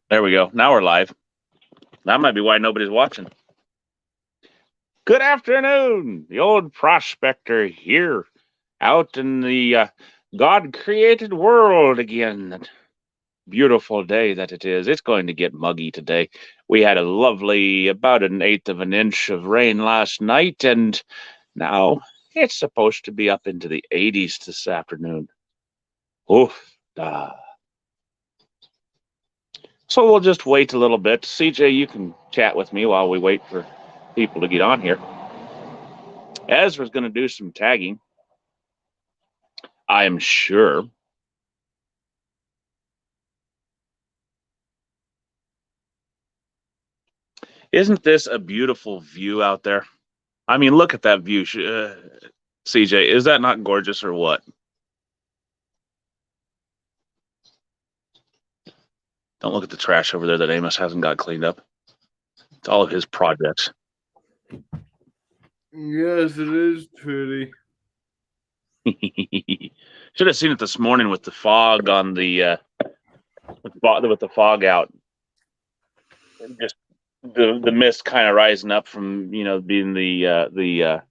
There we go. Now we're live. That might be why nobody's watching. Good afternoon. The old prospector here out in the God created world again. That beautiful day that it is. It's going to get muggy today. We had a lovely, about an eighth of an inch of rain last night, and now it's supposed to be up into the 80s this afternoon. Oof. So we'll just wait a little bit. CJ, you can chat with me while we wait for people to get on here. Ezra's going to do some tagging, I am sure. Isn't this a beautiful view out there? I mean, look at that view. CJ, is that not gorgeous or what? Don't look at the trash over there that Amos hasn't got cleaned up. It's all of his projects. Yes, it is pretty. Should have seen it this morning with the fog on the with the fog out. Just the mist kind of rising up from being the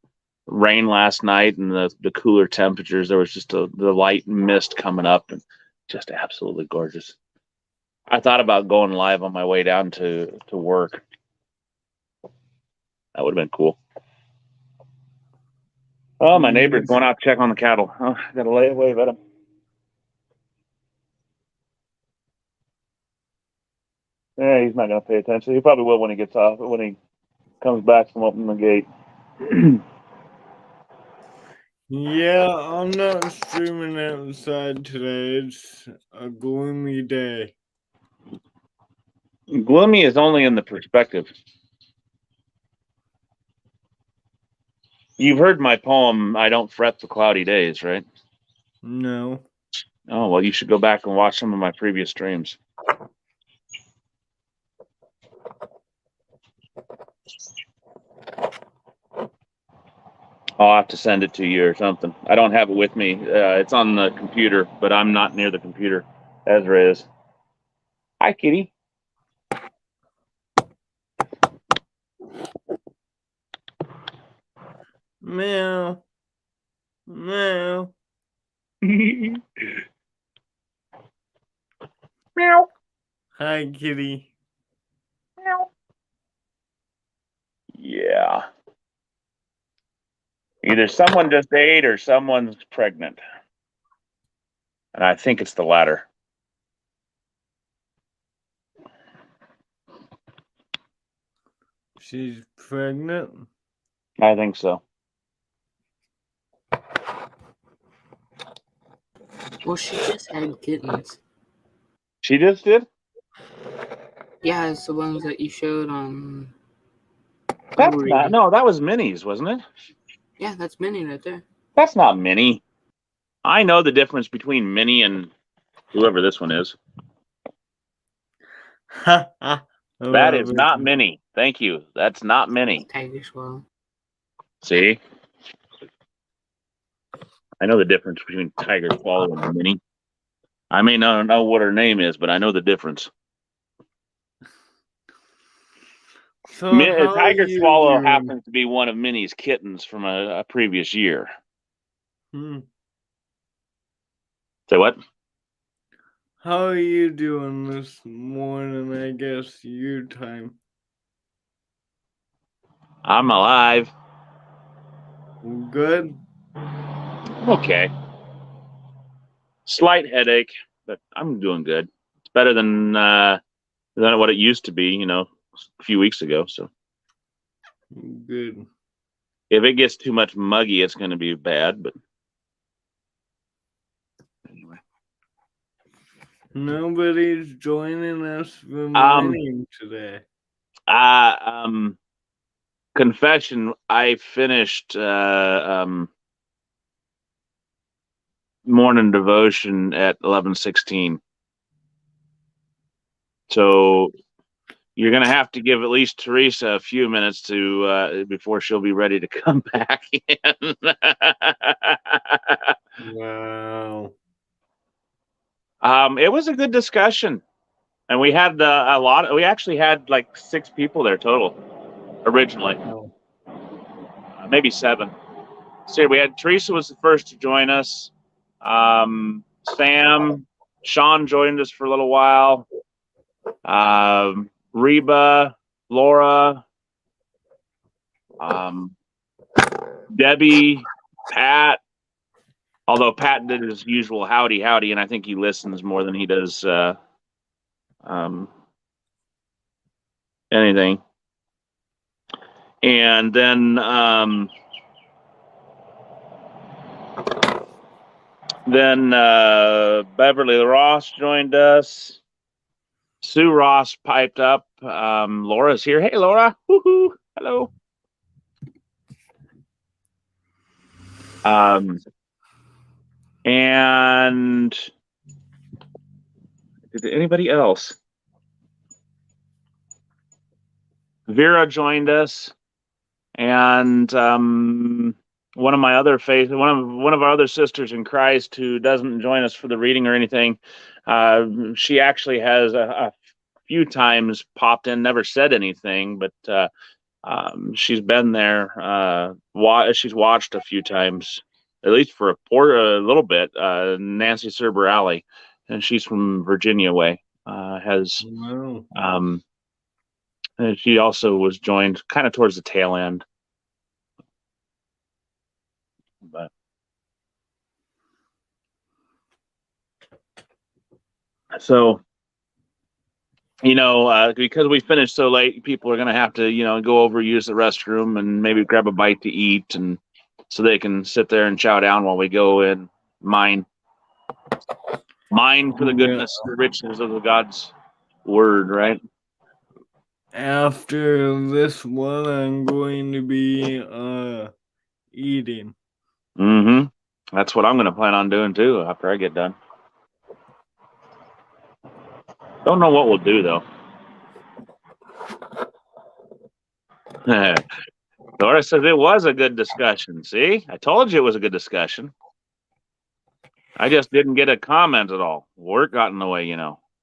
rain last night and the cooler temperatures. There was just the light mist coming up and just absolutely gorgeous. I thought about going live on my way down to work. That would have been cool. Oh, my neighbor's going out to check on the cattle. Oh, I gotta wave at him. Yeah, he's not gonna pay attention. He probably will when he gets off, when he comes back from opening the gate. Yeah, I'm not streaming outside today. It's a gloomy day. Gloomy is only in the perspective. You've heard my poem, I Don't Fret the Cloudy Days, right? No. Oh, well, you should go back and watch some of my previous streams. I'll have to send it to you or something. I don't have it with me. It's on the computer, but I'm not near the computer. Ezra is. Hi, kitty. Meow. Meow. Meow. Hi, kitty. Meow. Yeah. Either someone just ate or someone's pregnant. And I think it's the latter. She's pregnant? I think so. Well, she just had kittens. She just did? Yeah, it's the ones that you showed on. That's not. No, that was Minnie's, wasn't it? Yeah, that's Minnie right there. That's not Minnie. I know the difference between Minnie and whoever this one is. That is not Minnie. Thank you. That's not Minnie. Tiger swallow. See? I know the difference between Tiger Swallow and Minnie. I may not know what her name is, but I know the difference. So Tiger Swallow happens to be one of Minnie's kittens from a previous year. Say what? How are you doing this morning, I guess, your time? I'm alive. Good? Okay. Slight headache, but I'm doing good. It's better than what it used to be, a few weeks ago. So good. If it gets too much muggy, it's going to be bad. But anyway, nobody's joining us for mining today. Confession: I finished morning devotion at 11:16. So you're going to have to give at least Teresa a few minutes to before she'll be ready to come back in. Wow. It was a good discussion. And we had a lot. We actually had like 6 people there total originally, Oh. maybe 7. So we had Teresa was the first to join us. Sam, Sean joined us for a little while. Reba, Laura, Debbie, Pat. Although Pat did his usual howdy, and I think he listens more than he does anything. And then Beverly Ross joined us. Sue Ross piped up. Laura's here. Hey, Laura. Woohoo. Hello. And did anybody else? Vera joined us, and one of my other one of our other sisters in Christ who doesn't join us for the reading or anything. She actually has a few times popped in, never said anything, but she's been there. She's watched a few times, at least for a little bit. Nancy Cerberali, and she's from Virginia way. Has Wow. and she also was joined kind of towards the tail end. But so, because we finished so late, people are going to have to, go over, use the restroom, and maybe grab a bite to eat, and so they can sit there and chow down while we go in mine for the goodness, the richness of the God's word, right? After this one, I'm going to be eating. Mm-hmm. That's what I'm going to plan on doing too after I get done. Don't know what we'll do though. Laura says it was a good discussion. See, I told you it was a good discussion. I just didn't get a comment at all. Work got in the way,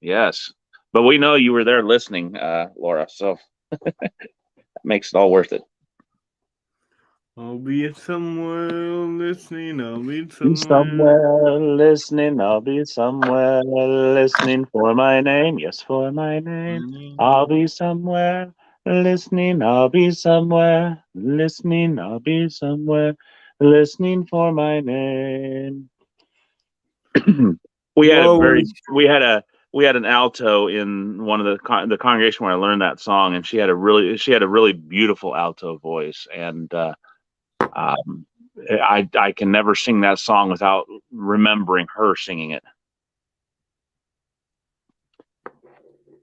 Yes, but we know you were there listening, Laura. So that makes it all worth it. I'll be somewhere listening. I'll be somewhere listening. I'll be somewhere listening for my name. Yes, for my name. I'll be somewhere listening. I'll be somewhere listening. I'll be somewhere listening for my name. we had an alto in one of the congregation where I learned that song, and she had a really beautiful alto voice, and I can never sing that song without remembering her singing it.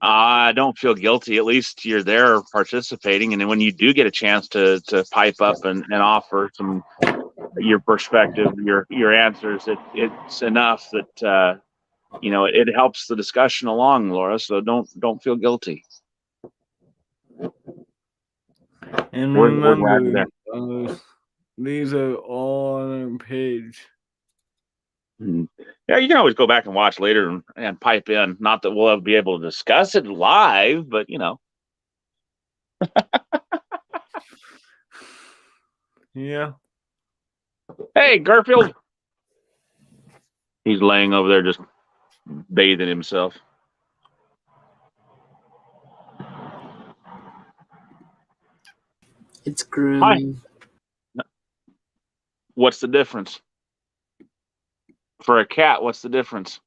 I don't feel guilty. At least you're there participating, and then when you do get a chance to pipe up and offer some your perspective, your answers, it's enough that it helps the discussion along, Laura. So don't feel guilty. And we're glad you're remember, these are all on our page. Yeah, you can always go back and watch later and pipe in. Not that we'll ever be able to discuss it live, but Yeah. Hey, Garfield. He's laying over there just bathing himself. It's grooming. Hi. What's the difference? For a cat, what's the difference?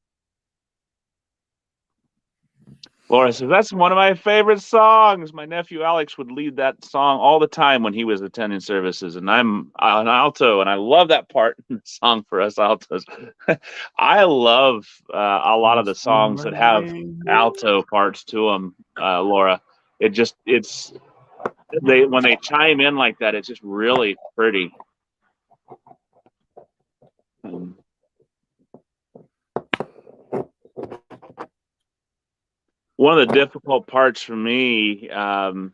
Laura says, that's one of my favorite songs. My nephew Alex would lead that song all the time when he was attending services. And I'm an alto, and I love that part in the song for us altos. I love a lot of the songs that have alto parts to them, Laura. When they chime in like that, it's just really pretty. One of the difficult parts for me to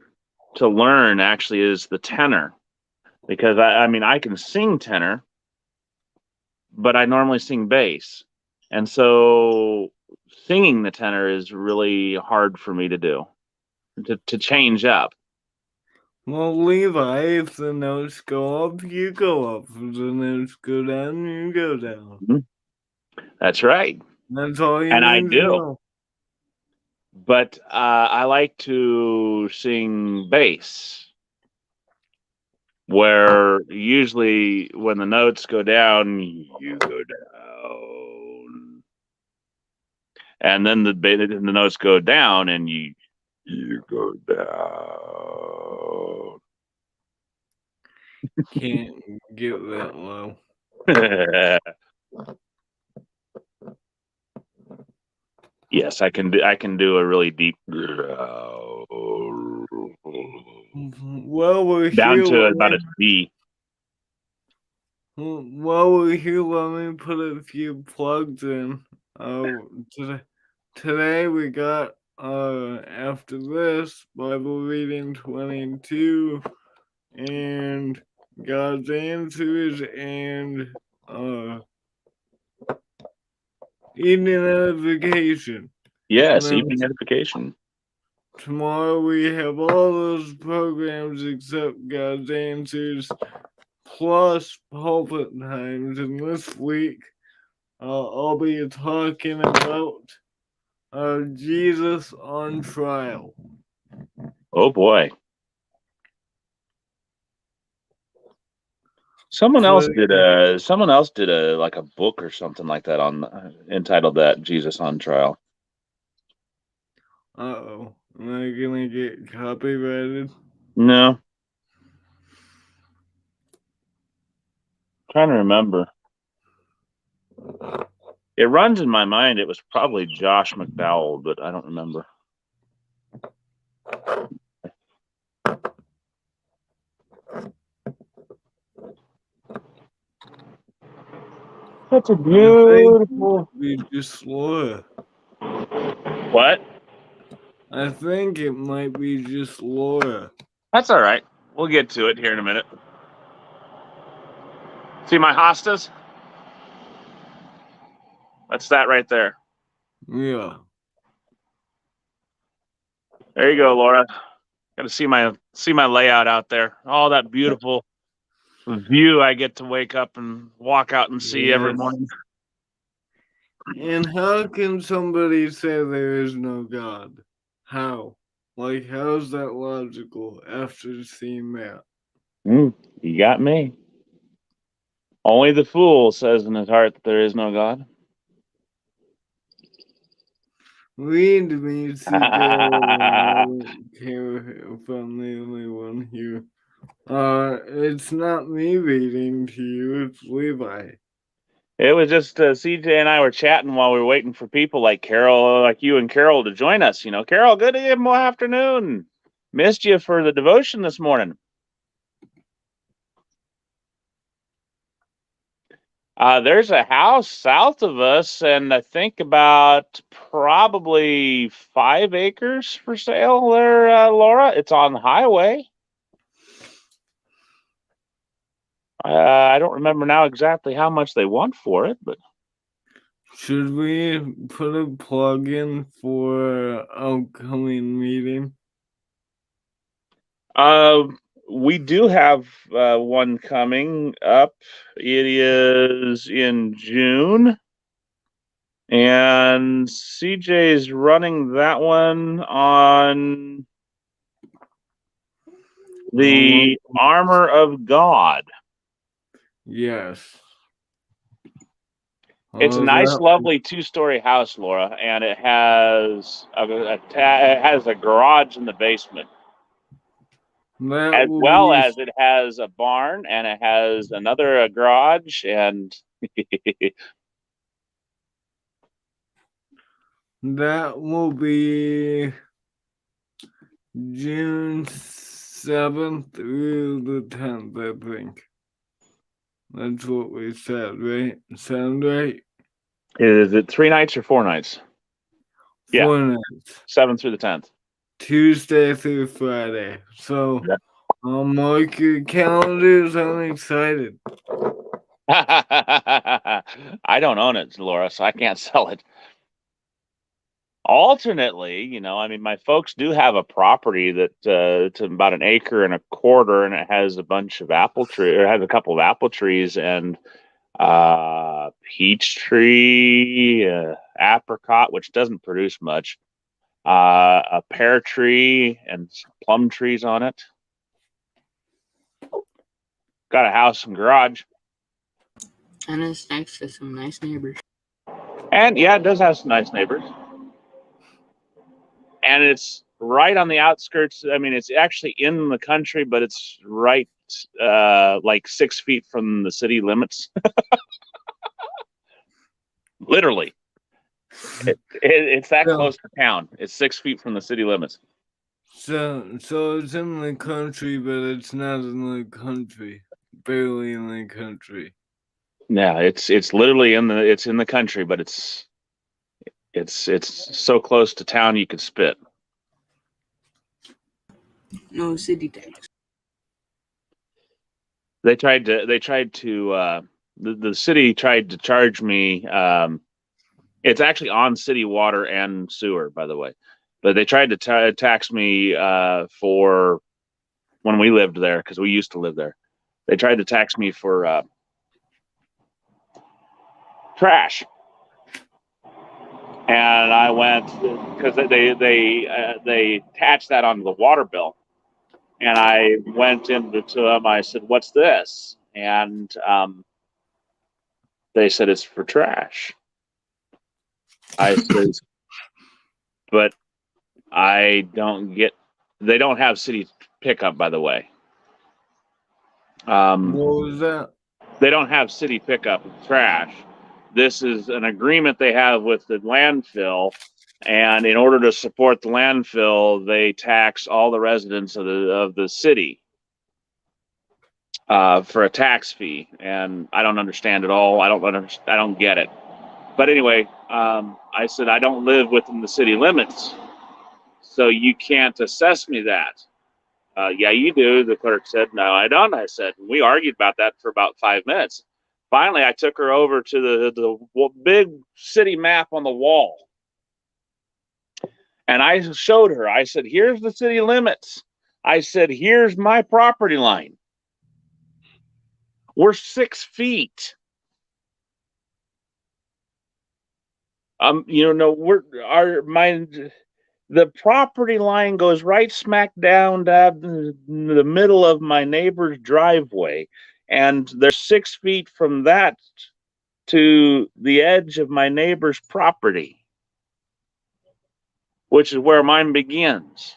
learn actually is the tenor, because I can sing tenor, but I normally sing bass, and so singing the tenor is really hard for me to do, to change up. Well, Levi, if the notes go up, you go up. If the notes go down, you go down. That's right. That's all you And I need to do. know. But I like to sing bass, where usually when the notes go down, you go down. And then the notes go down and you go down. Can't get that low. Yes, I can do a really deep Well, we're down here. to about a C. While we're here, let me put a few plugs in. Today we got after this Bible reading 22 and God's answers and evening edification. Yes, evening edification. Tomorrow we have all those programs except God's answers plus pulpit times, and this week I'll be talking about Jesus on trial. Oh boy. Someone else did a like a book or something like that on entitled that Jesus on Trial. Uh-oh. Am I gonna get copyrighted? No. Trying to remember. It runs in my mind it was probably Josh McDowell, but I don't remember. That's a beautiful. We just Laura. What? I think it might be just Laura. That's all right. We'll get to it here in a minute. See my hostas? That's that right there. Yeah. There you go, Laura. Got to see my layout out there. All that beautiful view I get to wake up and walk out and see every morning. And how can somebody say there is no God? How? Like, how is that logical after seeing that? You got me. Only the fool says in his heart that there is no God. Read me, CJ. I don't care if I'm the only one here. It's not me reading to you, it's Levi. It was just CJ and I were chatting while we were waiting for people like Carol, like you and Carol to join us. You know, Carol, good afternoon. Missed you for the devotion this morning. There's a house south of us, and I think about probably 5 acres for sale there, Laura. It's on the highway. I don't remember now exactly how much they want for it, but should we put a plug in for upcoming meeting? We do have one coming up. It is in June, and CJ's running that one on the armor of God. Yes. It's a nice, lovely 2-story house, Laura, and it has a garage in the basement. As well as it has a barn, and it has another garage, and that will be June 7th through the 10th, I think. That's what we said, right? Sound right? Is it 3 nights or 4 nights? 4 nights. 7th through the 10th. Tuesday through Friday. So, mark your calendars. I'm excited. I don't own it, Laura, so I can't sell it. alternately, you know, I mean, my folks do have a property that it's about an acre and a quarter, and it has a bunch of apple tree, or has a couple of apple trees and peach tree, apricot, which doesn't produce much, a pear tree, and some plum trees on it. Got a house and garage. And it's next to some nice neighbors. And yeah, it does have some nice neighbors. And it's right on the outskirts. I mean, it's actually in the country, but it's right like 6 feet from the city limits. Literally. It's that close to town. It's 6 feet from the city limits. So it's in the country, but it's not in the country. Barely in the country. Yeah, it's literally in the country, but it's so close to town you could spit. No city tax. The city tried to charge me. It's actually on city water and sewer, by the way, but they tried to tax me for when we lived there, because we used to live there. They tried to tax me for trash, and I went because they attached that onto the water bill, and I went into them. I said, "What's this?" And they said, "It's for trash." I said, "But I don't get." They don't have city pickup, by the way. What was that? They don't have city pickup of trash. This is an agreement they have with the landfill, and in order to support the landfill, they tax all the residents of the city for a tax fee. And I don't understand it all. I don't get it. But anyway, I said I don't live within the city limits, so you can't assess me that. Yeah, you do. The clerk said, no, I don't. I said, we argued about that for about 5 minutes. Finally, I took her over to the big city map on the wall. And I showed her, I said, here's the city limits. I said, here's my property line. We're 6 feet. The property line goes right smack down the middle of my neighbor's driveway, and they're 6 feet from that to the edge of my neighbor's property, which is where mine begins.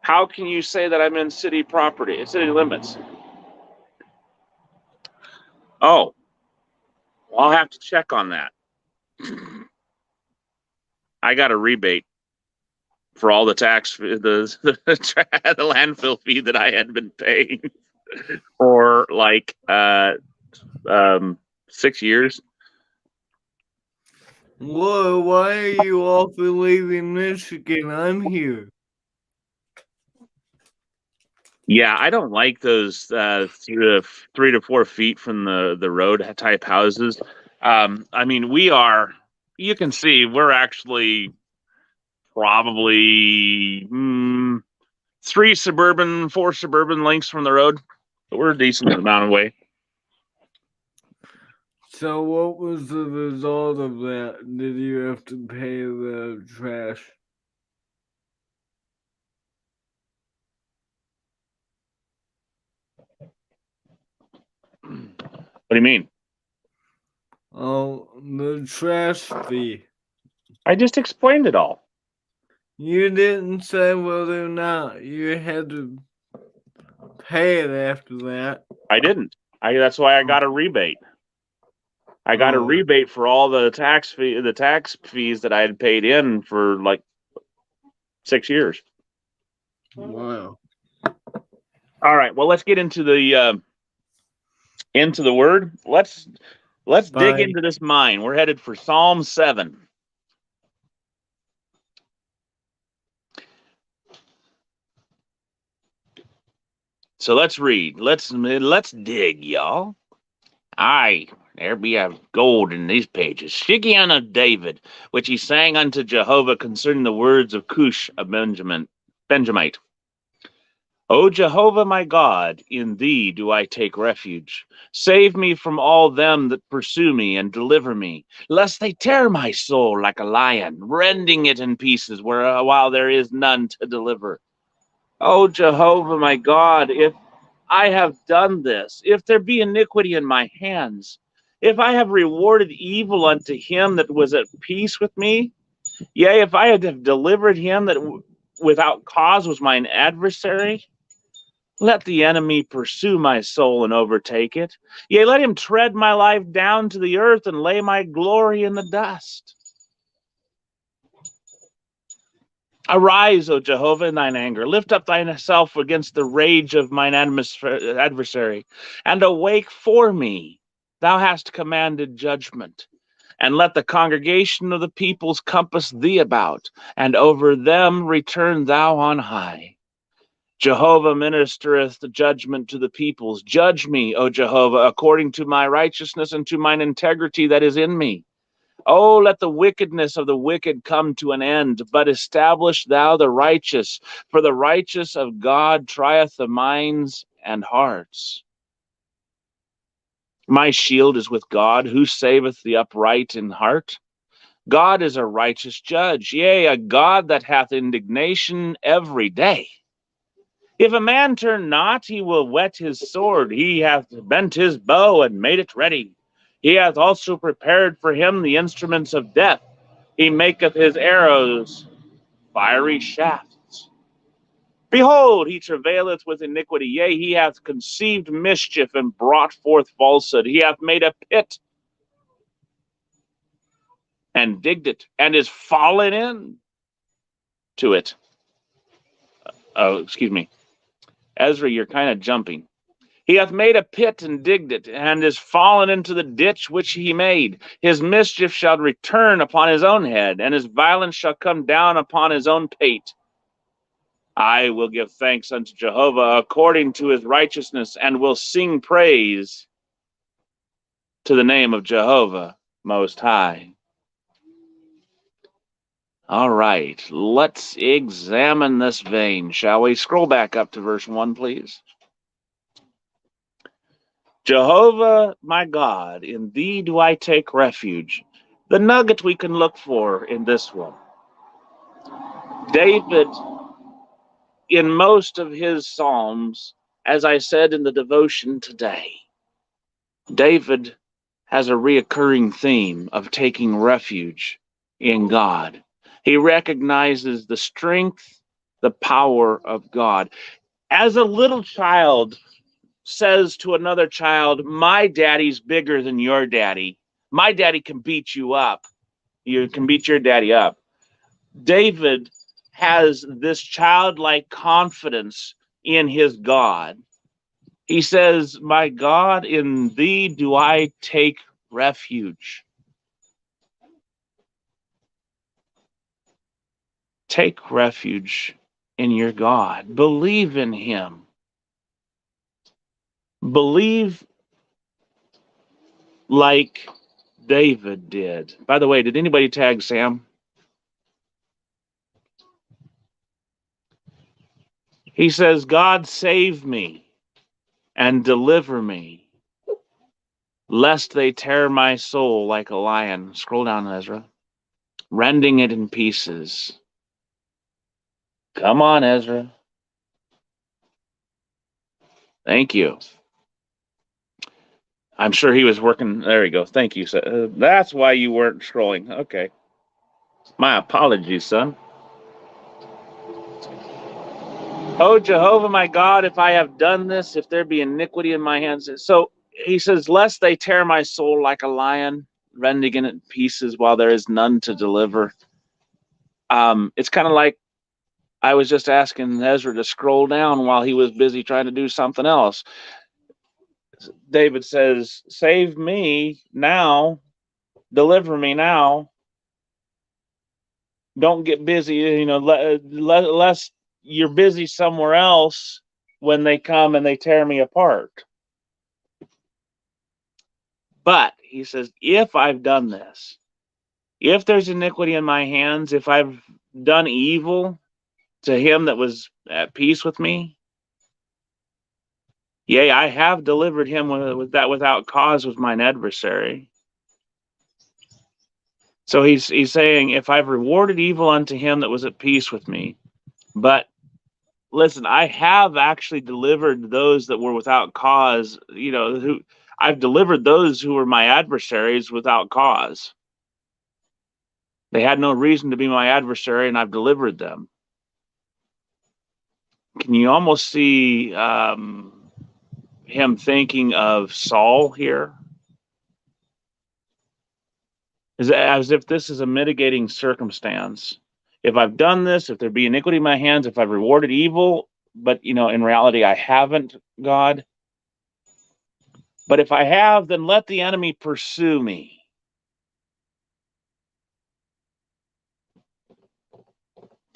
How can you say that I'm in city property, city limits? Oh, well, I'll have to check on that. I got a rebate for all the the landfill fee that I had been paying for like 6 years. Whoa, why are you off and leaving Michigan? I'm here. Yeah, I don't like those 3 to 4 feet from the road type houses. I mean, you can see we're actually probably 4 suburban lengths from the road. We're a decent amount away. So what was the result of that? Did you have to pay the trash? What do you mean? Oh, the trash fee. I just explained it all. You didn't say whether or not you had to pay it after that. I didn't. That's why I got a rebate. I got a rebate for all the tax fees that I had paid in for like 6 years. Wow. All right. Well, let's get into the word. Let's dig into this mine. We're headed for Psalm 7. So let's read. Let's dig, y'all. Aye, there be a gold in these pages. Shigion of David, which he sang unto Jehovah concerning the words of Cush of Benjamite. O Jehovah my God, in thee do I take refuge. Save me from all them that pursue me, and deliver me, lest they tear my soul like a lion, rending it in pieces, while there is none to deliver. O Jehovah my God, if I have done this, if there be iniquity in my hands, if I have rewarded evil unto him that was at peace with me, yea, if I have delivered him that without cause was mine adversary, let the enemy pursue my soul and overtake it. Yea, let him tread my life down to the earth and lay my glory in the dust. Arise, O Jehovah, in thine anger. Lift up thyself against the rage of mine adversary, and awake for me. Thou hast commanded judgment. And let the congregation of the peoples compass thee about, and over them return thou on high. Jehovah ministereth the judgment to the peoples. Judge me, O Jehovah, according to my righteousness and to mine integrity that is in me. Oh, let the wickedness of the wicked come to an end, but establish thou the righteous, for the righteous of God trieth the minds and hearts. My shield is with God, who saveth the upright in heart. God is a righteous judge, yea, a God that hath indignation every day. If a man turn not, he will whet his sword. He hath bent his bow and made it ready. He hath also prepared for him the instruments of death. He maketh his arrows fiery shafts. Behold, he travaileth with iniquity. Yea, he hath conceived mischief and brought forth falsehood. He hath made a pit and digged it, and is fallen in to it. Oh, excuse me. Ezra, you're kind of jumping. He hath made a pit and digged it, and is fallen into the ditch which he made. His mischief shall return upon his own head, and his violence shall come down upon his own pate. I will give thanks unto Jehovah according to his righteousness, and will sing praise to the name of Jehovah Most High. All right, let's examine this vein, shall we? Scroll back up to verse 1, please. Jehovah, my God, in thee do I take refuge. The nugget we can look for in this one. David, in most of his Psalms, as I said in the devotion today, David has a reoccurring theme of taking refuge in God. He recognizes the strength, the power of God. As a little child says to another child, my daddy's bigger than your daddy. My daddy can beat you up. You can beat your daddy up. David has this childlike confidence in his God. He says, my God, in thee do I take refuge. Take refuge in your God. Believe in him. Believe like David did. By the way, did anybody tag Sam? He says, God save me and deliver me, lest they tear my soul like a lion. Scroll down, Ezra. Rending it in pieces. Come on, Ezra. Thank you. I'm sure he was working. There you go. Thank you. That's why you weren't scrolling. Okay. My apologies, son. Oh, Jehovah, my God, if I have done this, if there be iniquity in my hands. So he says, lest they tear my soul like a lion, rending it in pieces while there is none to deliver. It's kind of like I was just asking Ezra to scroll down while he was busy trying to do something else. David says, save me now, deliver me now. Don't get busy, lest you're busy somewhere else when they come and they tear me apart. But he says, if I've done this, if there's iniquity in my hands, if I've done evil to him that was at peace with me, yea, I have delivered him with that without cause with mine adversary. So he's saying, if I've rewarded evil unto him that was at peace with me, but listen, I have actually delivered those that were without cause, who I've delivered those who were my adversaries without cause. They had no reason to be my adversary, and I've delivered them. Can you almost see him thinking of Saul here? As if this is a mitigating circumstance. If I've done this, if there be iniquity in my hands, if I've rewarded evil, but in reality I haven't, God. But if I have, then let the enemy pursue me.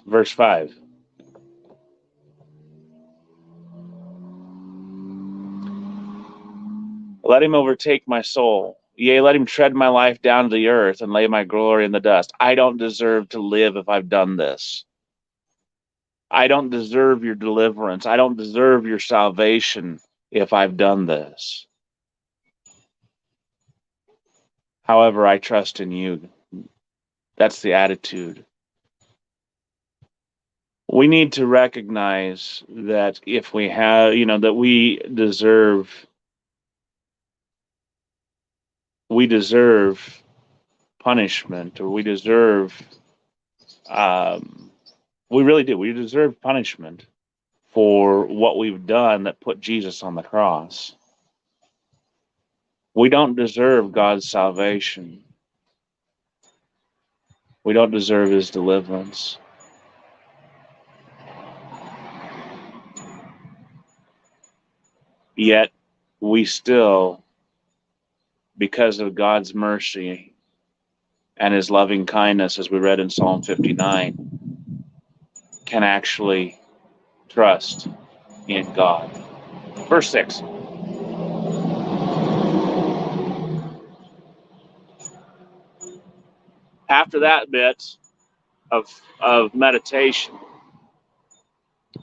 Verse 5. Let him overtake my soul. Yea, let him tread my life down to the earth and lay my glory in the dust. I don't deserve to live if I've done this. I don't deserve your deliverance. I don't deserve your salvation if I've done this. However, I trust in you. That's the attitude. We need to recognize that if we have, that we deserve punishment, or we really do. We deserve punishment for what we've done that put Jesus on the cross. We don't deserve God's salvation. We don't deserve his deliverance. Yet we still, because of God's mercy and his loving kindness, as we read in Psalm 59, can actually trust in God. Verse 6. After that bit of meditation,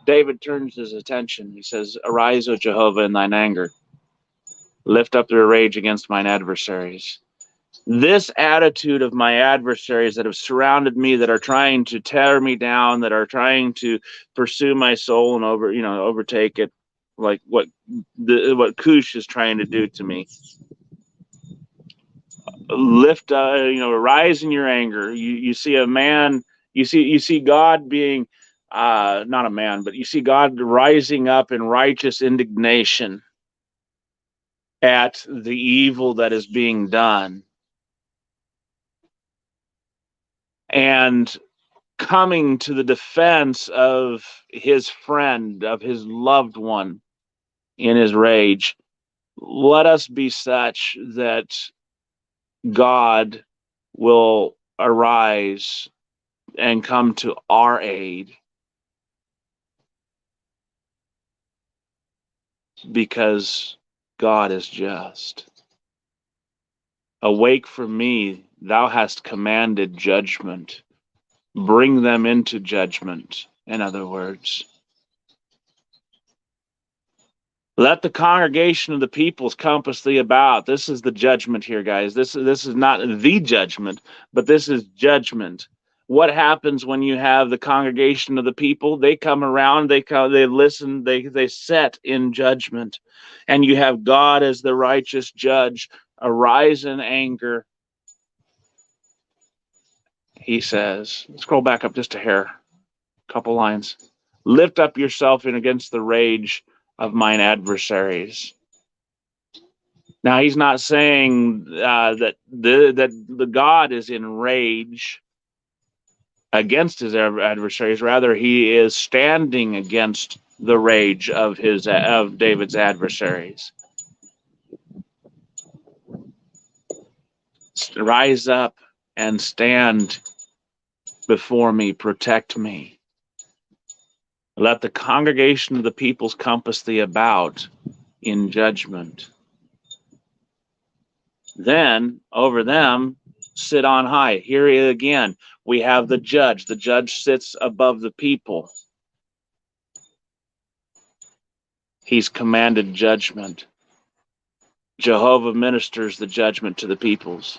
David turns his attention. He says, Arise, O Jehovah, in thine anger. Lift up their rage against mine adversaries. This attitude of my adversaries that have surrounded me, that are trying to tear me down, that are trying to pursue my soul and overtake it, like what Cush is trying to do to me. Rise in your anger. You see a man. You see God being not a man, but you see God rising up in righteous indignation at the evil that is being done, and coming to the defense of his friend, of his loved one in his rage. Let us be such that God will arise and come to our aid, because God is just. Awake from me, thou hast commanded judgment. Bring them into judgment, in other words. Let the congregation of the peoples compass thee about. This is the judgment here, guys. This is not the judgment, but this is judgment. What happens when you have the congregation of the people? They come around, they listen, they set in judgment. And you have God as the righteous judge. Arise in anger, he says. Scroll back up just a hair, couple lines. Lift up yourself in against the rage of mine adversaries. Now, he's not saying that the God is in rage against his adversaries. Rather, he is standing against the rage of David's adversaries. Rise up and stand before me, protect me. Let the congregation of the peoples compass thee about in judgment. Then over them sit on high. Here again, we have the judge. The judge sits above the people. He's commanded judgment. Jehovah ministers the judgment to the peoples.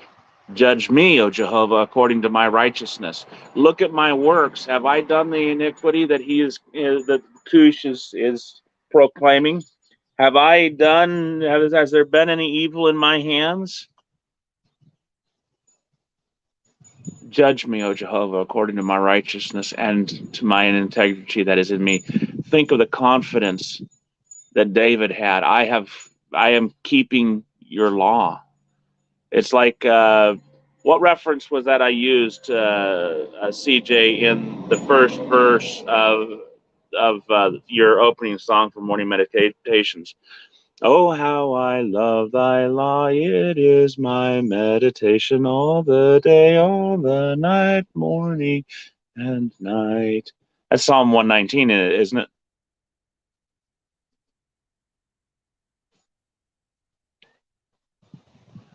Judge me, O Jehovah, according to my righteousness. Look at my works. Have I done the iniquity that that Cush is proclaiming? Have I done? Has there been any evil in my hands? Judge me, O Jehovah, according to my righteousness and to my integrity that is in me. Think of the confidence that David had. I am keeping your law. It's like, what reference was that I used, CJ, in the first verse of your opening song for morning meditations? Oh, how I love thy law. It is my meditation all the day, all the night, morning and night. That's Psalm 119, isn't it?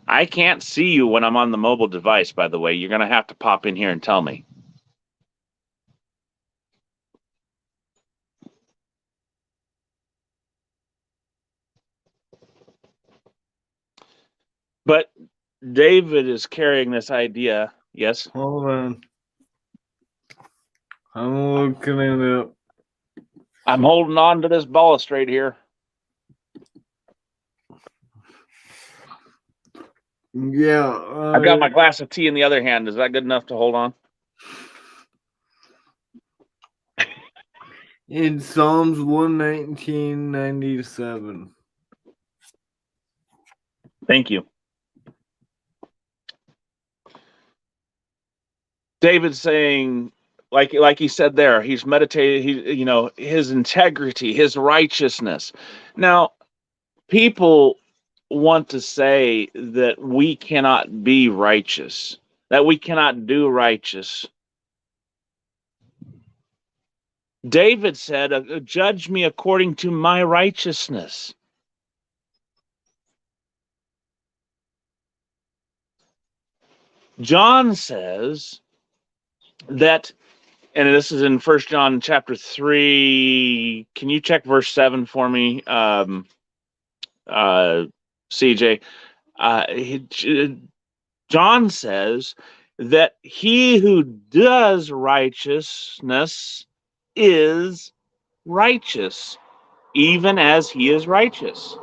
I can't see you when I'm on the mobile device, by the way. You're going to have to pop in here and tell me. But David is carrying this idea. Yes? Hold on. I'm looking it up. I'm holding on to this balustrade here. Yeah. I've got my glass of tea in the other hand. Is that good enough to hold on? In Psalms 119:97. Thank you. David's saying, like he said there, he's meditating, his integrity, his righteousness. Now, people want to say that we cannot be righteous, that we cannot do righteous. David said, judge me according to my righteousness. John says that, and this is in 1 John chapter 3. Can you check verse 7 for me, CJ? John says that he who does righteousness is righteous, even as he is righteous.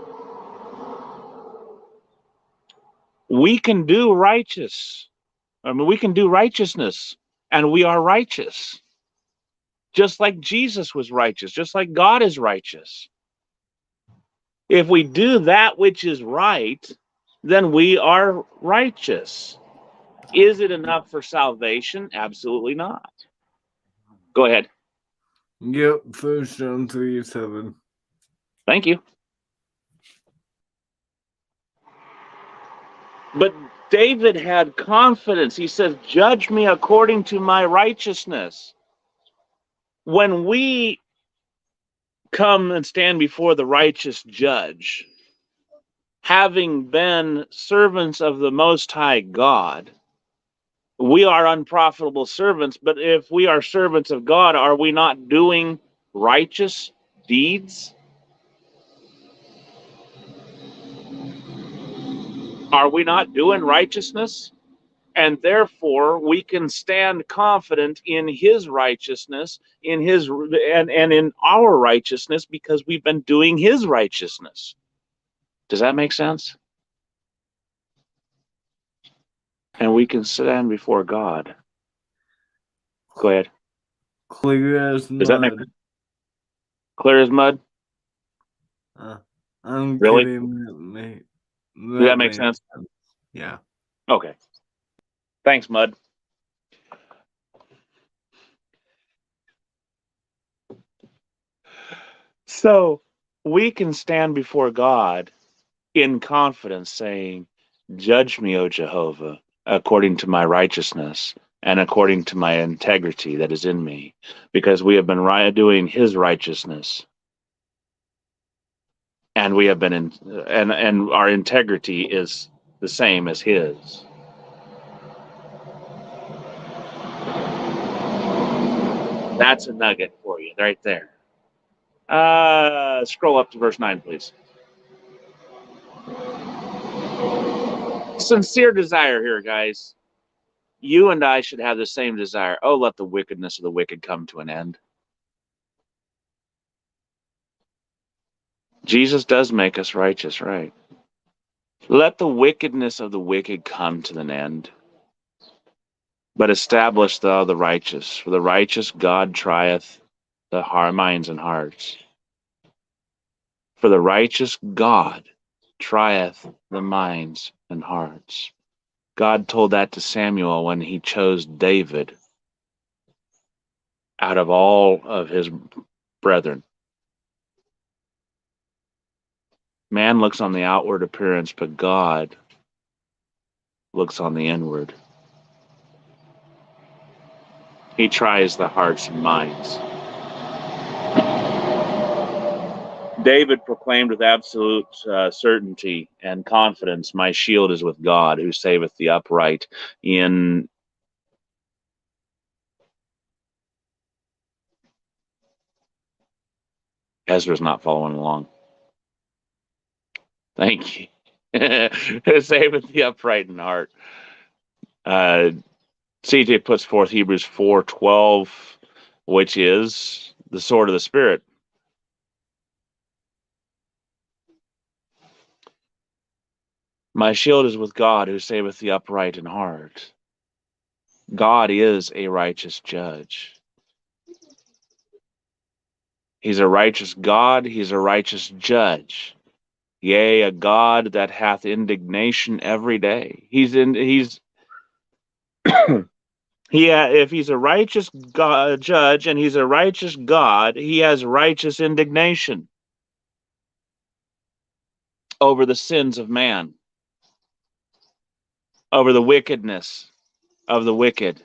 We can do we can do righteousness, and we are righteous. Just like Jesus was righteous, just like God is righteous. If we do that which is right, then we are righteous. Is it enough for salvation? Absolutely not. Go ahead. Yep, 1 John 3:7. Thank you. But David had confidence. He says, judge me according to my righteousness. When we come and stand before the righteous judge, having been servants of the Most High God, we are unprofitable servants. But if we are servants of God, are we not doing righteous deeds? Are we not doing righteousness? And therefore we can stand confident in his righteousness, in his and in our righteousness, because we've been doing his righteousness. Does that make sense? And we can stand before God. Go ahead. Clear as mud. Does that make sense? Clear as mud? I'm Really? kidding, mate. Does that make sense? Yeah. Okay. Thanks, Mud. So we can stand before God in confidence, saying, judge me, O Jehovah, according to my righteousness and according to my integrity that is in me, because we have been doing his righteousness. And we have been and our integrity is the same as his. That's a nugget for you right there. Scroll up to verse 9, please. Sincere desire here, guys. You and I should have the same desire. Oh, let the wickedness of the wicked come to an end. Jesus does make us righteous, right? Let the wickedness of the wicked come to an end. But establish thou the righteous. For the righteous God trieth the minds and hearts. For the righteous God trieth the minds and hearts. God told that to Samuel when he chose David out of all of his brethren. Man looks on the outward appearance, but God looks on the inward. He tries the hearts and minds. David proclaimed with absolute certainty and confidence, my shield is with God, who saveth the upright. In Ezra's not following along. Thank you. Who saveth the upright in heart. CJ puts forth Hebrews 4:12, which is the sword of the Spirit. My shield is with God, who saveth the upright in heart. God is a righteous judge. He's a righteous God. He's a righteous judge. Yea, a God that hath indignation every day. If he's a righteous God, judge and he's a righteous God, he has righteous indignation over the sins of man, over the wickedness of the wicked.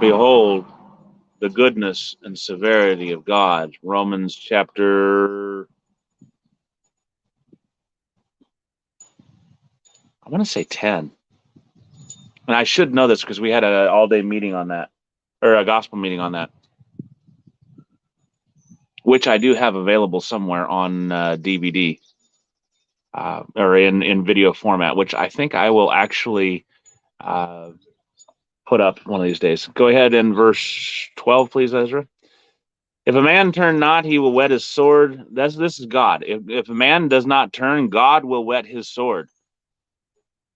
Behold the goodness and severity of God. Romans chapter, I want to say 10. And I should know this because we had an all-day meeting on that, or a gospel meeting on that, which I do have available somewhere on DVD or in video format, which I think I will actually put up one of these days. Go ahead and verse 12, please, Ezra. If a man turn not, he will whet his sword. This is God. If a man does not turn, God will whet his sword.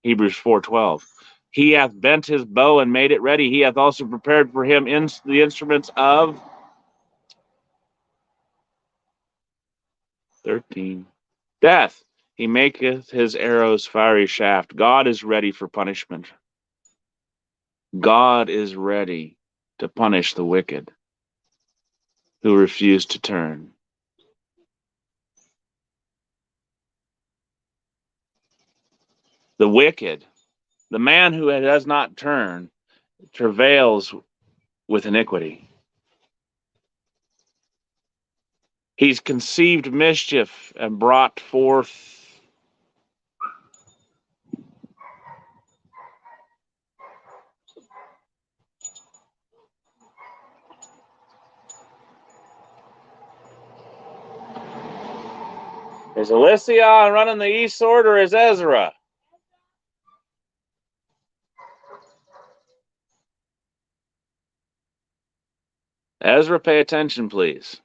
Hebrews 4:12. He hath bent his bow and made it ready. He hath also prepared for him the instruments of 13. Death. He maketh his arrows fiery shaft. God is ready for punishment. God is ready to punish the wicked who refuse to turn. The wicked, the man who does not turn, travails with iniquity. He's conceived mischief and brought forth Is Alicia running the east sword or is Ezra? Ezra, pay attention, please.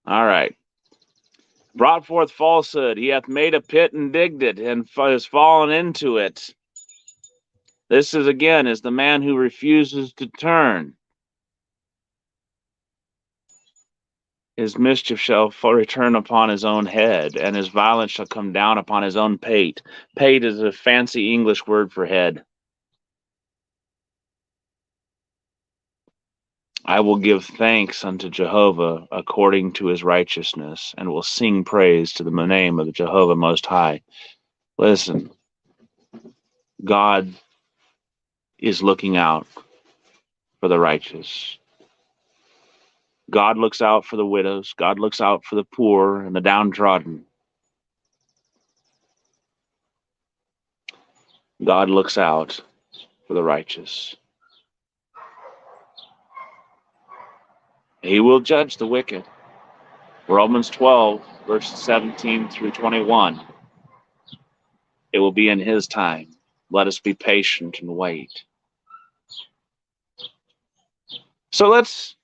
All right. Brought forth falsehood. He hath made a pit and digged it and has fallen into it. This is the man who refuses to turn. His mischief shall return upon his own head, and his violence shall come down upon his own pate. Pate is a fancy English word for head. I will give thanks unto Jehovah according to his righteousness, and will sing praise to the name of Jehovah Most High. Listen, God is looking out for the righteous. God looks out for the widows. God looks out for the poor and the downtrodden. God looks out for the righteous. He will judge the wicked. Romans 12, verses 17 through 21. It will be in his time. Let us be patient and wait. So let's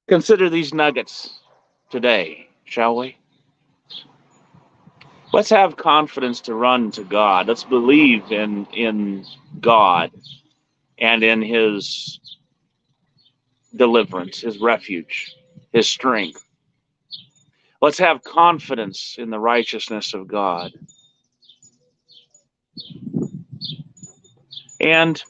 consider these nuggets today, shall we? Let's have confidence to run to God. Let's believe in God and in his deliverance, his refuge, his strength. Let's have confidence in the righteousness of God. And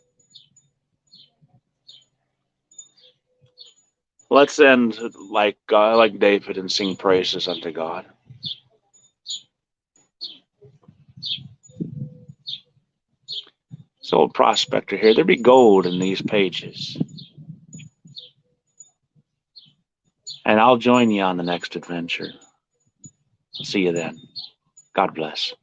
let's end like David and sing praises unto God. So, old prospector here, there be gold in these pages. And I'll join you on the next adventure. See you then. God bless.